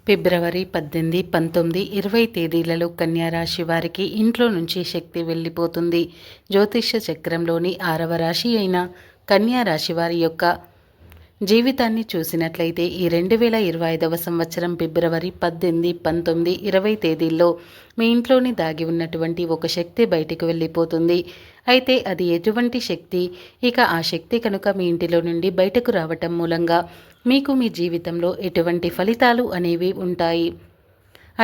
ఫిబ్రవరి 18, 19, 20 తేదీలలో కన్యారాశి వారికి ఇంట్లో నుంచి శక్తి వెళ్ళిపోతుంది. జ్యోతిష్య చక్రంలోని 6వ రాశి అయిన కన్యారాశి వారి యొక్క జీవితాన్ని చూసినట్లయితే ఈ 2025వ సంవత్సరం ఫిబ్రవరి 18, 19, 20 తేదీల్లో మీ ఇంట్లోని దాగి ఉన్నటువంటి ఒక శక్తి బయటికి వెళ్ళిపోతుంది. అయితే అది ఎటువంటి శక్తి? ఇక ఆ శక్తి కనుక మీ ఇంటిలో నుండి బయటకు రావటం మూలంగా మీకు మీ జీవితంలో ఎటువంటి ఫలితాలు అనేవి ఉంటాయి?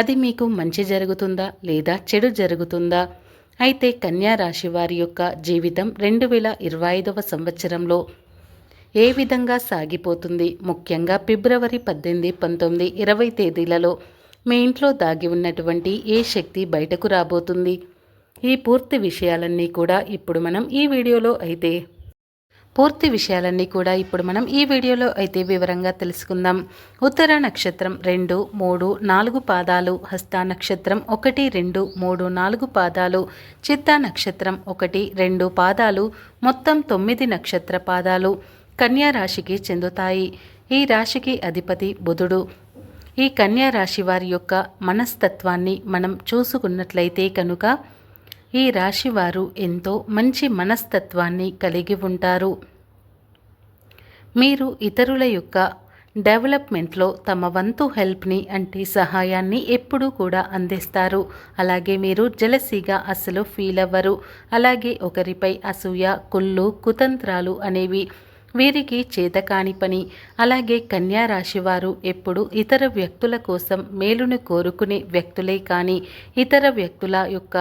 అది మీకు మంచి జరుగుతుందా లేదా చెడు జరుగుతుందా? అయితే కన్యా రాశి వారి యొక్క జీవితం 2025వ సంవత్సరంలో ఏ విధంగా సాగిపోతుంది? ముఖ్యంగా ఫిబ్రవరి 18, 19, 20 తేదీలలో మీ ఇంట్లో దాగి ఉన్నటువంటి ఏ శక్తి బయటకు రాబోతుంది? ఈ పూర్తి విషయాలన్నీ కూడా ఇప్పుడు మనం ఈ వీడియోలో అయితే వివరంగా తెలుసుకుందాం. ఉత్తర నక్షత్రం 2, 3, 4 పాదాలు, హస్త నక్షత్రం 1, 2, 3, 4 పాదాలు, చిత్తా నక్షత్రం 1, 2 పాదాలు, మొత్తం 9 నక్షత్ర పాదాలు కన్యా రాశికి చెందుతాయి. ఈ రాశికి అధిపతి బుధుడు. ఈ కన్యా రాశి వారి యొక్క మనస్తత్వాన్ని మనం చూసుకున్నట్లయితే కనుక ఈ రాశివారు ఎంతో మంచి మనస్తత్వాన్ని కలిగి ఉంటారు. మీరు ఇతరుల యొక్క డెవలప్మెంట్లో తమ వంతు హెల్ప్ని అంటే సహాయాన్ని ఎప్పుడూ కూడా అందిస్తారు. అలాగే మీరు జెలసీగా అస్సలు ఫీల్ అవ్వరు. అలాగే ఒకరిపై అసూయ, కుళ్ళు, కుతంత్రాలు అనేవి వీరికి చేతకాని పని. అలాగే కన్యా రాశి వారు ఎప్పుడు ఇతర వ్యక్తుల కోసం మేలును కోరుకునే వ్యక్తులే కానీ ఇతర వ్యక్తుల యొక్క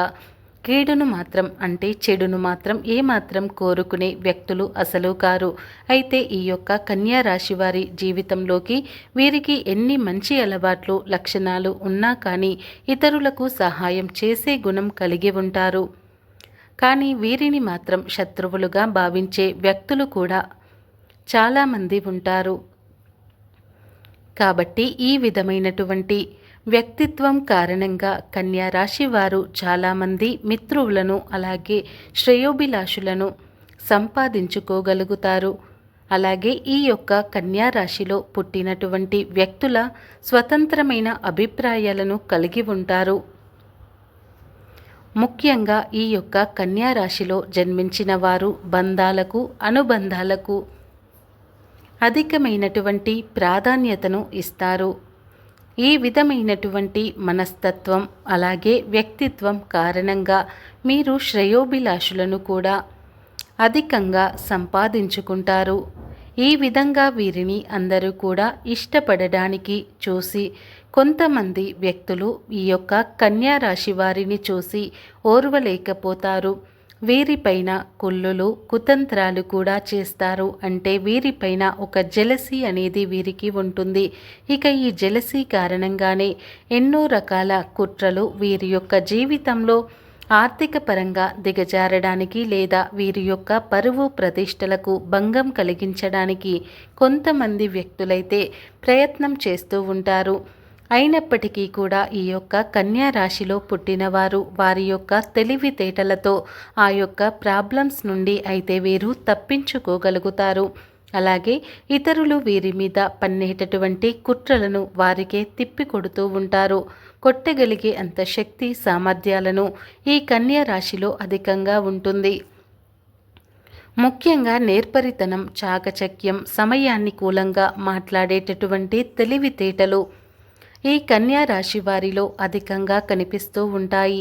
కీడును మాత్రం అంటే చెడును మాత్రం ఏమాత్రం కోరుకునే వ్యక్తులు అసలు కారు. అయితే ఈ యొక్క కన్యా రాశి వారి జీవితంలోకి వీరికి ఎన్ని మంచి అలవాట్లు, లక్షణాలు ఉన్నా కానీ ఇతరులకు సహాయం చేసే గుణం కలిగి ఉంటారు. కానీ వీరిని మాత్రం శత్రువులుగా భావించే వ్యక్తులు కూడా చాలామంది ఉంటారు. కాబట్టి ఈ విధమైనటువంటి వ్యక్తిత్వం కారణంగా కన్యా రాశి వారు చాలామంది మిత్రులను అలాగే శ్రేయోభిలాషులను సంపాదించుకోగలుగుతారు. అలాగే ఈ యొక్క కన్యా రాశిలో పుట్టినటువంటి వ్యక్తుల స్వతంత్రమైన అభిప్రాయాలను కలిగి ఉంటారు. ముఖ్యంగా ఈ యొక్క కన్యా రాశిలో జన్మించిన వారు బంధాలకు, అనుబంధాలకు అధికమైనటువంటి ప్రాధాన్యతను ఇస్తారు. ఈ విధమైనటువంటి మనస్తత్వం అలాగే వ్యక్తిత్వం కారణంగా మీరు శ్రేయోభిలాషులను కూడా అధికంగా సంపాదించుకుంటారు. ఈ విధంగా వీరిని అందరూ కూడా ఇష్టపడడానికి చూసి కొంతమంది వ్యక్తులు ఈ యొక్క కన్యా రాశి వారిని చూసి ఓర్వలేకపోతారు. వీరిపైన కుళ్ళులు, కుతంత్రాలు కూడా చేస్తారు. అంటే వీరిపైన ఒక జెలసీ అనేది వీరికి ఉంటుంది. ఇక ఈ జెలసీ కారణంగానే ఎన్నో రకాల కుట్రలు వీరి యొక్క జీవితంలో ఆర్థిక పరంగా దిగజారడానికి లేదా వీరి యొక్క పరువు ప్రతిష్టలకు భంగం కలిగించడానికి కొంతమంది వ్యక్తులైతే ప్రయత్నం చేస్తూ ఉంటారు. అయినప్పటికీ కూడా ఈ యొక్క కన్యా రాశిలో పుట్టినవారు వారి యొక్క తెలివితేటలతో ఆ యొక్క ప్రాబ్లమ్స్ నుండి అయితే వీరు తప్పించుకోగలుగుతారు. అలాగే ఇతరులు వీరి మీద పన్నేటటువంటి కుట్రలను వారికే తిప్పికొడుతూ ఉంటారు. కొట్టగలిగే అంత శక్తి, సామర్థ్యాలను ఈ కన్యా రాశిలో అధికంగా ఉంటుంది. ముఖ్యంగా నేర్పరితనం, చాకచక్యం, సమయాన్ని కూలంగా మాట్లాడేటటువంటి తెలివితేటలు ఈ కన్యా రాశి వారిలో అధికంగా కనిపిస్తూ ఉంటాయి.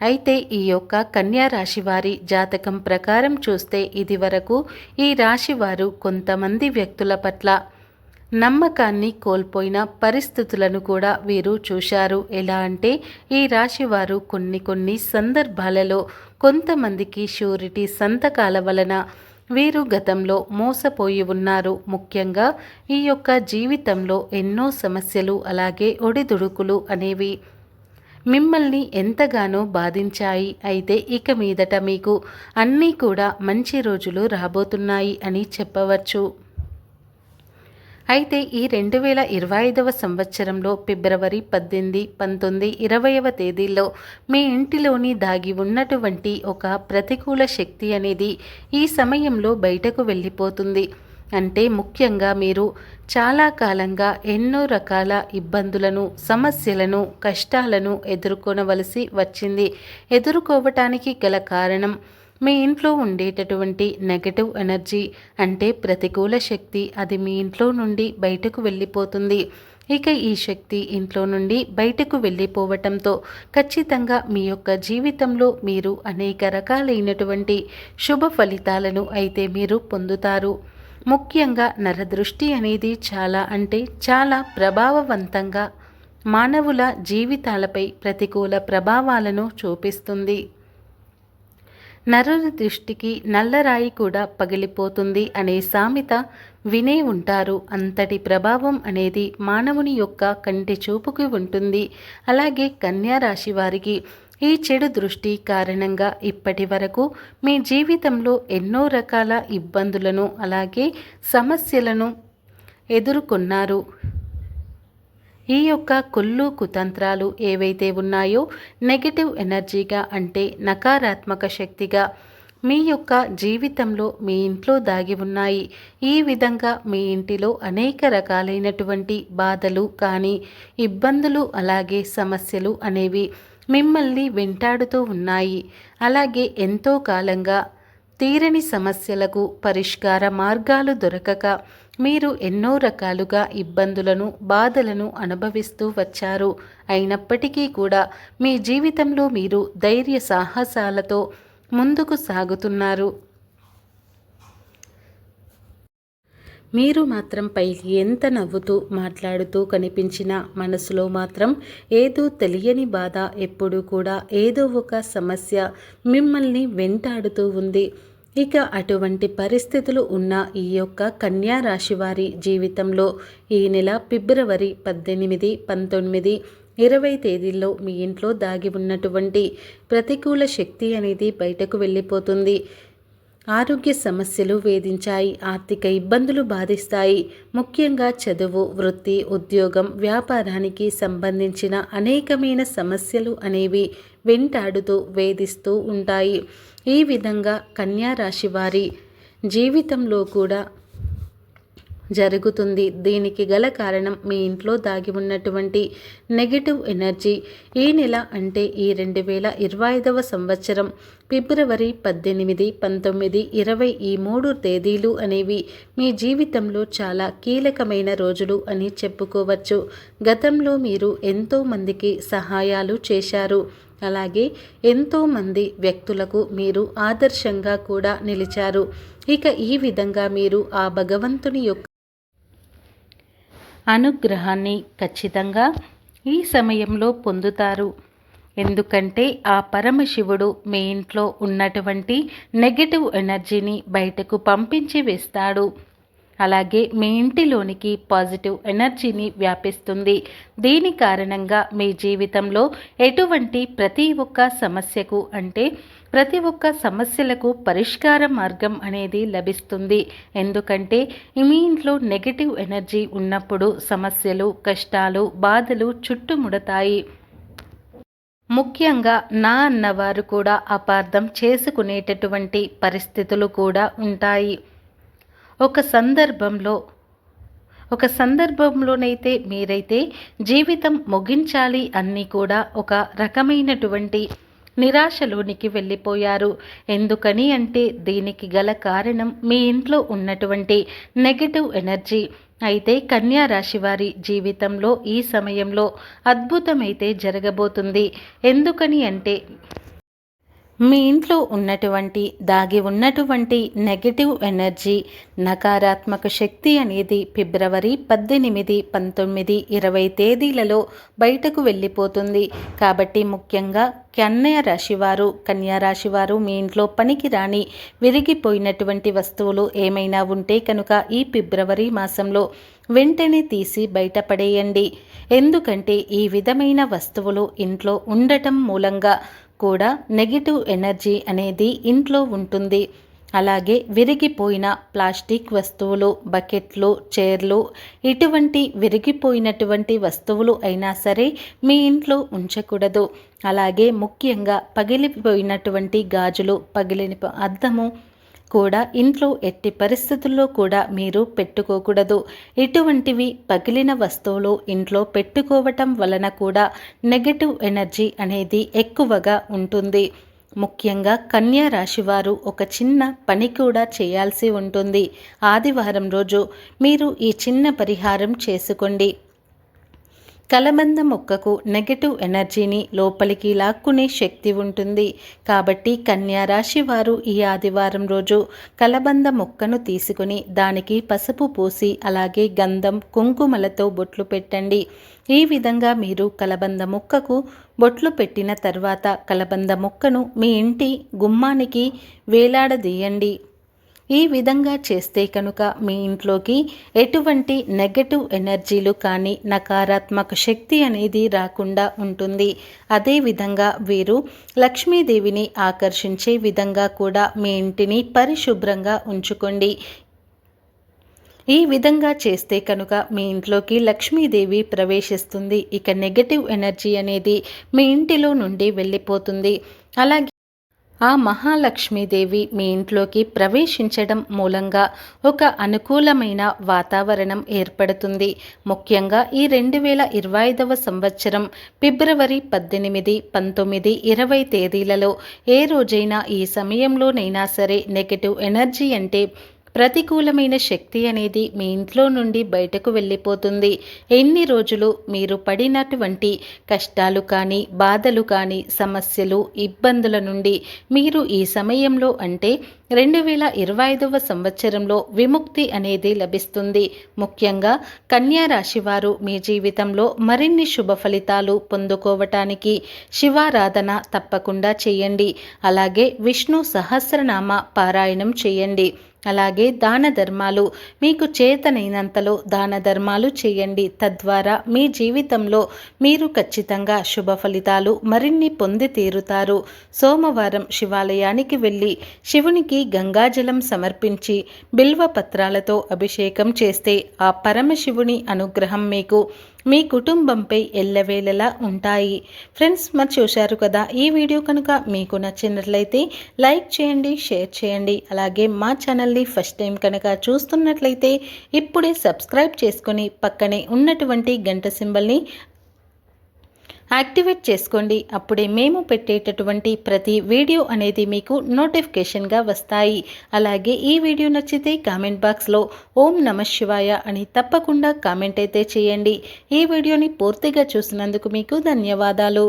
అయితే ఈ యొక్క కన్యా రాశి వారి జాతకం ప్రకారం చూస్తే ఇదివరకు ఈ రాశివారు కొంతమంది వ్యక్తుల పట్ల నమ్మకాన్ని కోల్పోయిన పరిస్థితులను కూడా వీరు చూశారు. ఎలా అంటే ఈ రాశివారు కొన్ని సందర్భాలలో కొంతమందికి షూరిటీ సంతకాల వలన వీరు గతంలో మోసపోయి ఉన్నారు. ముఖ్యంగా ఈ యొక్క జీవితంలో ఎన్నో సమస్యలు అలాగే ఒడిదుడుకులు అనేవి మిమ్మల్ని ఎంతగానో బాధించాయి. అయితే ఇక మీదట మీకు అన్నీ కూడా మంచి రోజులు రాబోతున్నాయి అని చెప్పవచ్చు. అయితే ఈ 2025వ సంవత్సరంలో ఫిబ్రవరి 18, 19, 20వ తేదీల్లో మీ ఇంటిలోని దాగి ఉన్నటువంటి ఒక ప్రతికూల శక్తి అనేది ఈ సమయంలో బయటకు వెళ్ళిపోతుంది. అంటే ముఖ్యంగా మీరు చాలా కాలంగా ఎన్నో రకాల ఇబ్బందులను, సమస్యలను, కష్టాలను ఎదుర్కొనవలసి వచ్చింది. ఎదుర్కోవటానికి గల కారణం మీ ఇంట్లో ఉండేటటువంటి నెగటివ్ ఎనర్జీ, అంటే ప్రతికూల శక్తి, అది మీ ఇంట్లో నుండి బయటకు వెళ్ళిపోతుంది. ఇక ఈ శక్తి ఇంట్లో నుండి బయటకు వెళ్ళిపోవటంతో ఖచ్చితంగా మీ యొక్క జీవితంలో మీరు అనేక రకాలైనటువంటి శుభ ఫలితాలను అయితే మీరు పొందుతారు. ముఖ్యంగా నరదృష్టి అనేది చాలా ప్రభావవంతంగా మానవుల జీవితాలపై ప్రతికూల ప్రభావాలను చూపిస్తుంది. నరుని దృష్టికి నల్లరాయి కూడా పగిలిపోతుంది అనే సామెత వినే ఉంటారు. అంతటి ప్రభావం అనేది మానవుని యొక్క కంటి చూపుకి ఉంటుంది. అలాగే కన్యా రాశి వారికి ఈ చెడు దృష్టి కారణంగా ఇప్పటి వరకు మీ జీవితంలో ఎన్నో రకాల ఇబ్బందులను, అలాగే సమస్యలను ఎదుర్కొన్నారు. ఈ యొక్క కుళ్ళు కుతంత్రాలు ఏవైతే ఉన్నాయో, నెగటివ్ ఎనర్జీగా, అంటే నకారాత్మక శక్తిగా మీ యొక్క జీవితంలో మీ ఇంట్లో దాగి ఉన్నాయి. ఈ విధంగా మీ ఇంటిలో అనేక రకాలైనటువంటి బాధలు కానీ, ఇబ్బందులు, అలాగే సమస్యలు అనేవి మిమ్మల్ని వెంటాడుతూ ఉన్నాయి. అలాగే ఎంతో కాలంగా తీరని సమస్యలకు పరిష్కార మార్గాలు దొరకక మీరు ఎన్నో రకాలుగా ఇబ్బందులను, బాధలను అనుభవిస్తూ వచ్చారు. అయినప్పటికీ కూడా మీ జీవితంలో మీరు ధైర్య సాహసాలతో ముందుకు సాగుతున్నారు. మీరు మాత్రం పైకి ఎంత నవ్వుతూ మాట్లాడుతూ కనిపించినా మనసులో మాత్రం ఏదో తెలియని బాధ, ఎప్పుడూ కూడా ఏదో ఒక సమస్య మిమ్మల్ని వెంటాడుతూ ఉంది. ఇక అటువంటి పరిస్థితులు ఉన్న ఈ యొక్క కన్యా రాశి వారి జీవితంలో ఈ నెల ఫిబ్రవరి 18, 19, 20 తేదీల్లో మీ ఇంట్లో దాగి ఉన్నటువంటి ప్రతికూల శక్తి అనేది బయటకు వెళ్ళిపోతుంది. ఆరోగ్య సమస్యలు వేధించాయి, ఆర్థిక ఇబ్బందులు బాధిస్తాయి. ముఖ్యంగా చదువు, వృత్తి, ఉద్యోగం, వ్యాపారానికి సంబంధించిన అనేకమైన సమస్యలు అనేవి వెంటాడుతూ వేధిస్తూ ఉంటాయి. ఈ విధంగా కన్యా రాశి వారి జీవితంలో కూడా జరుగుతుంది. దీనికి గల కారణం మీ ఇంట్లో దాగి ఉన్నటువంటి నెగటివ్ ఎనర్జీ. ఈ నెల, అంటే ఈ 2025వ సంవత్సరం ఫిబ్రవరి 18, 19, 20 ఈ 3 తేదీలు అనేవి మీ జీవితంలో చాలా కీలకమైన రోజులు అని చెప్పుకోవచ్చు. గతంలో మీరు ఎంతో మందికి సహాయాలు చేశారు. అలాగే ఎంతోమంది వ్యక్తులకు మీరు ఆదర్శంగా కూడా నిలిచారు. ఇక ఈ విధంగా మీరు ఆ భగవంతుని యొక్క అనుగ్రహాన్ని ఖచ్చితంగా ఈ సమయంలో పొందుతారు. ఎందుకంటే ఆ పరమశివుడు మీ ఇంట్లో ఉన్నటువంటి నెగటివ్ ఎనర్జీని బయటకు పంపించి వేస్తాడు. అలాగే మీ ఇంటిలోనికి పాజిటివ్ ఎనర్జీని వ్యాపిస్తుంది. దీని కారణంగా మీ జీవితంలో ఎటువంటి ప్రతి ఒక్క సమస్యకు, అంటే ప్రతి ఒక్క సమస్యలకు పరిష్కార మార్గం అనేది లభిస్తుంది. ఎందుకంటే మీ ఇంట్లో నెగటివ్ ఎనర్జీ ఉన్నప్పుడు సమస్యలు, కష్టాలు, బాధలు చుట్టుముడతాయి. ముఖ్యంగా నా అన్నవారు కూడా అపార్థం చేసుకునేటటువంటి పరిస్థితులు కూడా ఉంటాయి. ఒక సందర్భంలోనైతే మీరైతే జీవితం ముగించాలి అన్నీ కూడా ఒక రకమైనటువంటి నిరాశలోనికి వెళ్ళిపోయారు. ఎందుకని అంటే దీనికి గల కారణం మీ ఇంట్లో ఉన్నటువంటి నెగటివ్ ఎనర్జీ. అయితే కన్యా రాశి వారి జీవితంలో ఈ సమయంలో అద్భుతమైతే జరగబోతుంది. ఎందుకని అంటే మీ ఇంట్లో దాగి ఉన్నటువంటి నెగటివ్ ఎనర్జీ, నకారాత్మక శక్తి అనేది ఫిబ్రవరి 18, 19, 20 తేదీలలో బయటకు వెళ్ళిపోతుంది. కాబట్టి ముఖ్యంగా కన్యా రాశివారు మీ ఇంట్లో పనికి రాని విరిగిపోయినటువంటి వస్తువులు ఏమైనా ఉంటే కనుక ఈ ఫిబ్రవరి మాసంలో వెంటనే తీసి బయటపడేయండి. ఎందుకంటే ఈ విధమైన వస్తువులు ఇంట్లో ఉండటం మూలంగా కూడా నెగటివ్ ఎనర్జీ అనేది ఇంట్లో ఉంటుంది. అలాగే విరిగిపోయిన ప్లాస్టిక్ వస్తువులు, బకెట్లు, చైర్లు, ఇటువంటి విరిగిపోయినటువంటి వస్తువులు అయినా సరే మీ ఇంట్లో ఉంచకూడదు. అలాగే ముఖ్యంగా పగిలిపోయినటువంటి గాజులు, పగిలిన అద్దము, కూడా ఇంట్లో ఎట్టి పరిస్థితుల్లో కూడా మీరు పెట్టుకోకూడదు. ఇటువంటివి పగిలిన వస్తువులు ఇంట్లో పెట్టుకోవటం వలన కూడా నెగటివ్ ఎనర్జీ అనేది ఎక్కువగా ఉంటుంది. ముఖ్యంగా కన్యా రాశివారు ఒక చిన్న పని కూడా చేయాల్సి ఉంటుంది. ఆదివారం రోజు మీరు ఈ చిన్న పరిహారం చేసుకోండి. కలబంద మొక్కకు నెగటివ్ ఎనర్జీని లోపలికి లాక్కునే శక్తి ఉంటుంది. కాబట్టి కన్యా రాశి వారు ఈ ఆదివారం రోజు కలబంద మొక్కను తీసుకుని దానికి పసుపు పూసి అలాగే గంధం కుంకుమలతో బొట్లు పెట్టండి. ఈ విధంగా మీరు కలబంద మొక్కకు బొట్లు పెట్టిన తర్వాత కలబంద మొక్కను మీ ఇంటి గుమ్మానికి వేలాడదీయండి. ఈ విధంగా చేస్తే కనుక మీ ఇంట్లోకి ఎటువంటి నెగటివ్ ఎనర్జీలు కానీ నకారాత్మక శక్తి అనేది రాకుండా ఉంటుంది. అదేవిధంగా వీరు లక్ష్మీదేవిని ఆకర్షించే విధంగా కూడా మీ ఇంటిని పరిశుభ్రంగా ఉంచుకోండి. ఈ విధంగా చేస్తే కనుక మీ ఇంట్లోకి లక్ష్మీదేవి ప్రవేశిస్తుంది. ఇక నెగటివ్ ఎనర్జీ అనేది మీ ఇంటిలో నుండి వెళ్ళిపోతుంది. అలాగే ఆ మహాలక్ష్మీదేవి మీ ఇంట్లోకి ప్రవేశించడం మూలంగా ఒక అనుకూలమైన వాతావరణం ఏర్పడుతుంది. ముఖ్యంగా ఈ 2025వ సంవత్సరం ఫిబ్రవరి 18, 19, 20 తేదీలలో ఏ రోజైనా ఈ సమయంలోనైనా సరే నెగటివ్ ఎనర్జీ అంటే ప్రతికూలమైన శక్తి అనేది మీ ఇంట్లో నుండి బయటకు వెళ్ళిపోతుంది. ఎన్ని రోజులు మీరు పడినటువంటి కష్టాలు కానీ బాధలు కానీ సమస్యలు ఇబ్బందుల నుండి మీరు ఈ సమయంలో అంటే 2025వ సంవత్సరంలో విముక్తి అనేది లభిస్తుంది. ముఖ్యంగా కన్యా రాశి వారు మీ జీవితంలో మరిన్ని శుభ ఫలితాలు పొందుకోవటానికి శివారాధన తప్పకుండా చేయండి. అలాగే విష్ణు సహస్రనామ పారాయణం చేయండి. అలాగే దాన ధర్మాలు మీకు చేతనైనంతలో దాన ధర్మాలు చేయండి. తద్వారా మీ జీవితంలో మీరు ఖచ్చితంగా శుభ ఫలితాలు మరిన్ని పొంది తీరుతారు. సోమవారం శివాలయానికి వెళ్ళి శివునికి గంగాజలం సమర్పించి బిల్వ పత్రాలతో అభిషేకం చేస్తే ఆ పరమశివుని అనుగ్రహం మీకు మీ కుటుంబంపై ఎల్లవేళలా ఉంటాయి. ఫ్రెండ్స్, మరి చూశారు కదా, ఈ వీడియో కనుక మీకు నచ్చినట్లయితే లైక్ చేయండి, షేర్ చేయండి. అలాగే మా ఛానల్ని ఫస్ట్ టైం కనుక చూస్తున్నట్లయితే ఇప్పుడే సబ్స్క్రైబ్ చేసుకొని పక్కనే ఉన్నటువంటి గంట సింబల్ని యాక్టివేట్ చేసుకోండి. అప్పుడే మేము పెట్టేటటువంటి ప్రతి వీడియో అనేది మీకు నోటిఫికేషన్గా వస్తాయి. అలాగే ఈ వీడియో నచ్చితే కామెంట్ బాక్స్లో ఓం నమః శివాయ అని తప్పకుండా కామెంట్ అయితే చేయండి. ఈ వీడియోని పూర్తిగా చూసినందుకు మీకు ధన్యవాదాలు.